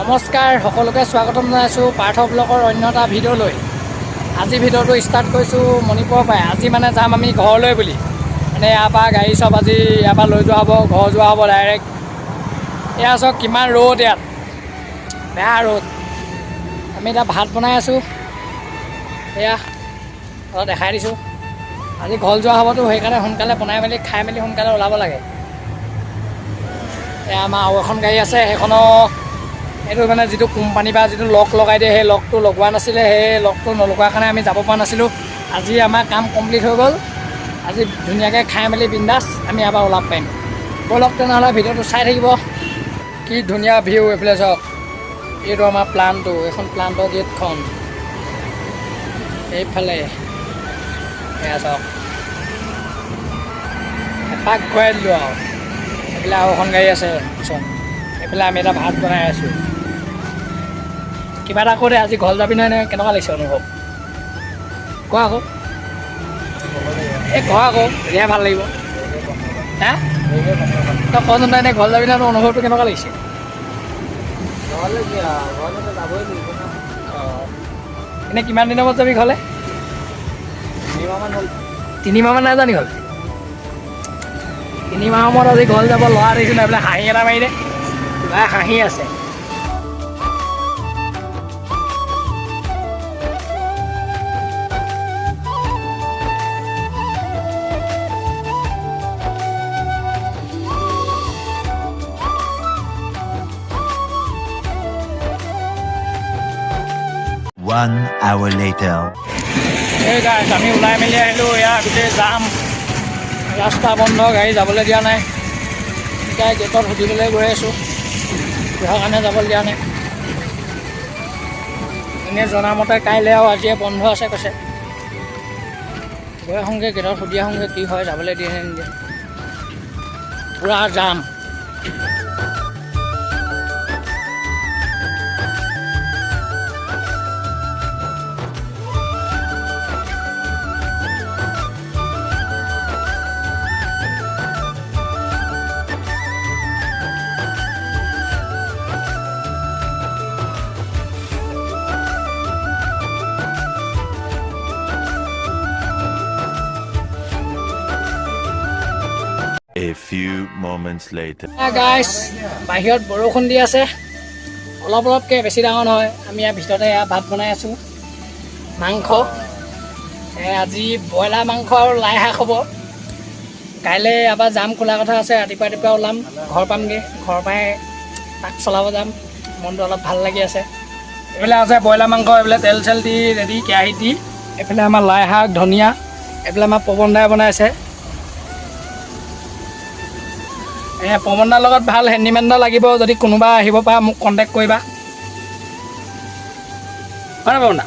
নমস্কাৰ সকলোকে স্বাগতম জনাইছোঁ পাৰ্থ ব্লগৰ অন্য এটা ভিডিঅ'লৈ। আজি ভিডিঅ'টো ষ্টাৰ্ট কৰিছোঁ মণিপুৰৰ পৰাই। আজি মানে যাম আমি ঘৰলৈ বুলি, মানে ইয়াৰ পৰা গাড়ী চব আজি ইয়াৰ পৰা লৈ যোৱা হ'ব, ঘৰ যোৱা হ'ব ডাইৰেক্ট। এয়া চাওক কিমান ৰ'দ, ইয়াত বেয়া ৰ'দ। আমি এতিয়া ভাত বনাই আছোঁ, এয়া অলপ দেখাই দিছোঁ। আজি ঘৰ যোৱা হ'বতো, সেইকাৰণে সোনকালে বনাই মেলি খাই মেলি সোনকালে ওলাব লাগে। এয়া আমাৰ আৰু এখন গাড়ী আছে, সেইখনৰ এইটো মানে যিটো কোম্পানীৰ পৰা যিটো লক লগাই দিয়ে, সেই লকটো লগোৱা নাছিলে, সেই লকটো নলগোৱাৰ কাৰণে আমি যাব পৰা নাছিলোঁ। আজি আমাৰ কাম কমপ্লিট হৈ গ'ল। আজি ধুনীয়াকৈ খাই মেলি বিন্দাছ আমি ইয়াৰ পৰা ওলাব পাৰিম। ব'লক তেনেহ'লে ভিডিঅ'টো চাই থাকিব। কি ধুনীয়া ভিউ এইফালে চাওক। এইটো আমাৰ প্লাণ্টটো, এইখন প্লাণ্টৰ গেটখন এইফালে। এয়া চাওক এপাক ঘূৰাই দিলোঁ আৰু এইফালে আৰু এখন গাড়ী আছে ওচৰত। এইফালে আমি এটা ভাত বনাই আছোঁ। কিবা এটা কৰোঁ, আজি ঘৰ যাবি নহয়, কেনেকুৱা লাগিছে অনুভৱ কোৱা আকৌ। এই কোৱা আকৌ, তেতিয়াহে ভাল লাগিব। হা তই কচোন, তই এনেই ঘৰ যাবি নহয়, অনুভৱটো কেনেকুৱা লাগিছে? অঁ, এনেই কিমান দিনৰ মূৰত যাবি ঘৰলৈ? 3 মাহমান হ'ল। 3 মাহমান নাই জানি ঘৰলৈ? 3 মাহৰ মূৰত আজি ঘৰ যাব। ল'ৰা দেখিছোঁ নাই, এইবিলাক হাঁহি এটা মাৰি দে, ল'ৰাই হাঁহি আছে। One hour later. এই গাইছ, আমি ওলাই মেলি আহিলোঁ। ইয়াৰ গোটেই জাম, ৰাস্তা বন্ধ, গাড়ী যাবলৈ দিয়া নাই। এতিয়া গেটত সুধিবলৈ গৈ আছোঁ, কিহৰ কাৰণে যাবলৈ দিয়া নাই। এনেই জনামতে কাইলৈ আৰু আজিয়ে বন্ধ আছে কৈছে। গৈ আহোঁগৈ, গেটত সুধি আহোঁগৈ কি হয়, যাবলৈ দিয়ে নে নিদিয়ে। পূৰা জাম। A few moments later. গাইছ, বাহিৰত বৰষুণ দি আছে অলপ অলপকৈ, বেছি ডাঙৰ নহয়। আমি ইয়াৰ ভিতৰতে এয়া ভাত বনাই আছোঁ। মাংস আজি ব্ৰইলাৰ মাংস আৰু লাই শাক হ'ব। কাইলৈ এবাৰ যাম, খোলা কথা আছে। ৰাতিপুৱা ৰাতিপুৱা ওলাম, ঘৰ পামগৈ। ঘৰৰ পৰাই তাক চলাব যাম। মনটো অলপ ভাল লাগি আছে। এইফালে আছে ব্ৰইলাৰ মাংস, এইফালে তেল চেল দি ৰেডি, কেৰাহীত দি। এইফালে আমাৰ লাই শাক, ধনিয়া। এইফালে আমাৰ পৱন দাই বনাইছে। পৱন দাৰ লগত ভাল হেণ্ডিমেন এটা লাগিব। যদি কোনোবা আহিব পাৰে মোক কণ্টেক্ট কৰিবা, হয় নাই পৱন দা?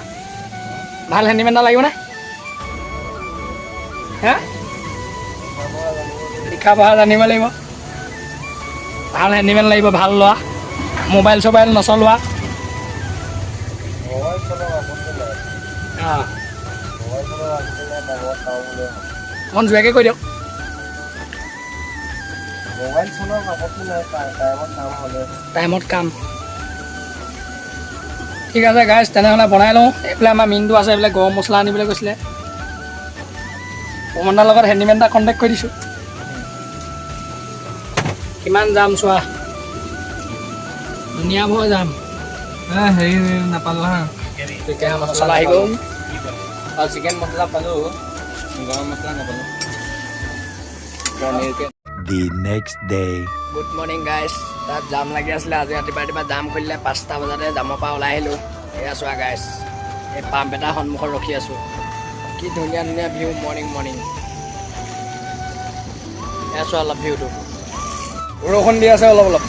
ভাল হেণ্ডিমেন এটা লাগিবনে? হে, লিখা পঢ়া জানিব লাগিব। ভাল হেণ্ডিমেন লাগিব, ভাল লোৱা, মোবাইল চোবাইল নচলোৱা। অঁ, অকণ জোৰকৈ কৈ দিয়ক। টাইমত কাম। ঠিক আছে গাইছ, তেনেহ'লে বনাই লওঁ। এইফালে আমাৰ মিনটো আছে, এইফালে গৰম মছলা আনিবলৈ কৈছিলে। পৱনদাৰ লগত হেণ্ডিমেন এটা কণ্টেক্ট কৰি দিছোঁ। কিমান যাম চোৱা, ধুনীয়া ভৰ যাম। হেৰি নাপালোঁ হা, মছলা আহি গ'ল। চিকেন মছলা পালোঁ, গৰম মছলা নাপালোঁ। The next day. Good morning গাইছ। তাত জাম লাগি আছিলে। আজি ৰাতিপুৱা ৰাতিপুৱা জাম খুলিলে, 5টা বজাতে জামৰ পৰা ওলাই আহিলোঁ। এয়া চোৱা গাইছ, এই পাম্প এটা সন্মুখত ৰখি আছোঁ। কি ধুনীয়া ধুনীয়া ভিউ, মৰ্ণিং মৰ্ণিং। এয়া চোৱা অলপ ভিউটো। বৰষুণ দি আছে অলপ অলপ।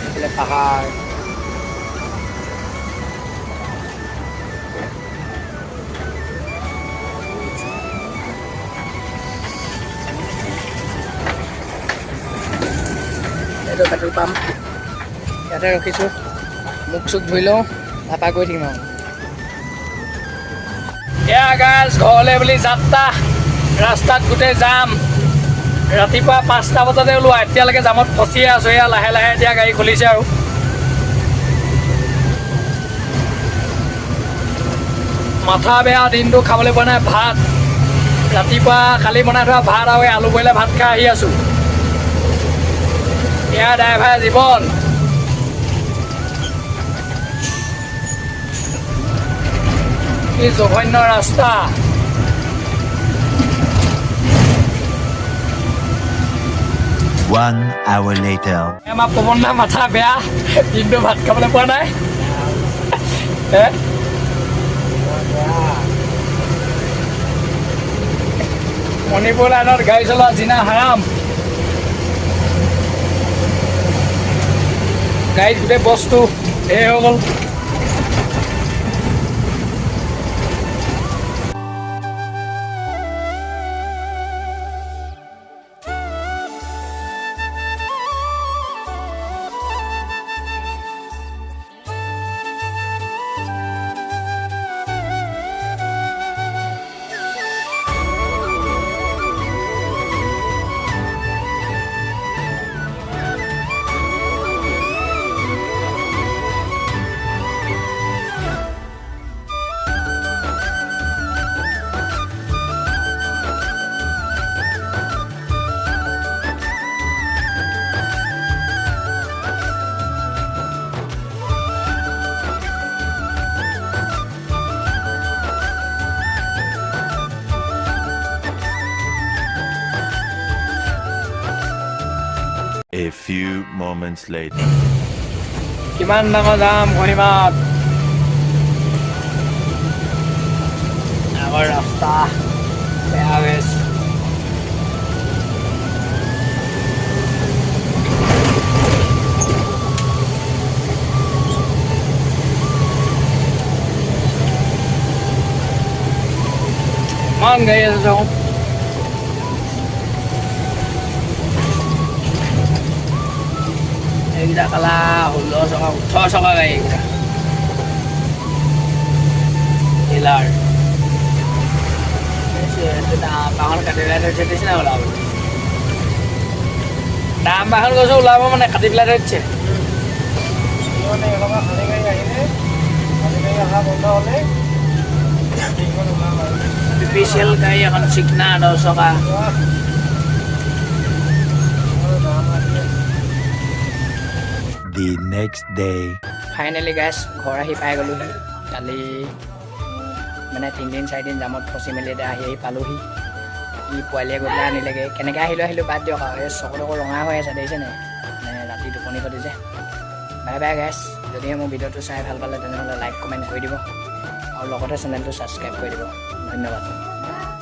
এইফালে পাহাৰ। এইটো পেট্ৰল পাম্প, ইয়াতে ৰখিছোঁ। মুখ চুখ ধুই লওঁ, তাৰপৰা গৈ থাকিম আৰু। এয়া গাইজ ঘৰলৈ বুলি যাত্ৰা। ৰাস্তাত গোটেই জাম ৰাতিপুৱা 5টা বজাতে ওলোৱা এতিয়ালৈকে জামত ফচিয়ে আছোঁ এয়া লাহে লাহে এতিয়া গাড়ী খুলিছে আৰু মাথা বেয়া দিনটো খাবলৈ পোৱা নাই ভাত ৰাতিপুৱা কালি বনাই থোৱা ভাত আৰু আলু বইলে ভাত খাই আহি আছোঁ এয়া ড্ৰাইভাৰ জীৱন কি জঘন্য ৰাস্তা One hour later. আমাৰ পৱন দা মাথা বেয়া দিনটো ভাত খাবলৈ পোৱা নাই মণিপুৰ লাইনত গাড়ী চলোৱা জিনা হাৰাম গাড়ীত গোটেই বস্তু ঢেৰ হৈ গ'ল A few moments later. কিমান ডাঙৰ যাম কহিমাত ডাঙৰ ৰাস্তা বেয়া বেছ ইমান গাড়ী আছে যাওঁ এইকেইটা কালা 16 চকা 18 চকা গাড়ী এইকেইটা টিলাৰ বাহন কাটি পেলাই থৈছে নিচিনা ওলাব দাম বাহন গৈছে ওলাব মানে কাটি পেলাই থৈছে মানে এখনৰ খালী গাড়ী আহিলে খালী গাড়ী অহা বন্ধ হ'লে স্পেচিয়েল গাড়ী এখন চিকনা 10 চকা The next day. ফাইনেলি গাইছ ঘৰ আহি পাই গ'লোহি কালি মানে 3 দিন 4 দিন জামত ফচি মেলি এতিয়া আহি পালোহি ই পোৱালীয়ে গৈ পেলাই আনিলেগৈ কেনেকৈ আহিলোঁ বাদ দিয়ক আৰু এই চকু ৰঙা হৈ আছে দেখিছেনে মানে ৰাতি টোপনি খতি যে বাই বাই গাইছ যদিহে মোৰ ভিডিঅ'টো চাই ভাল পালে তেনেহ'লে লাইক কমেণ্ট কৰি দিব আৰু লগতে চেনেলটো ছাবস্ক্ৰাইব কৰি দিব ধন্যবাদ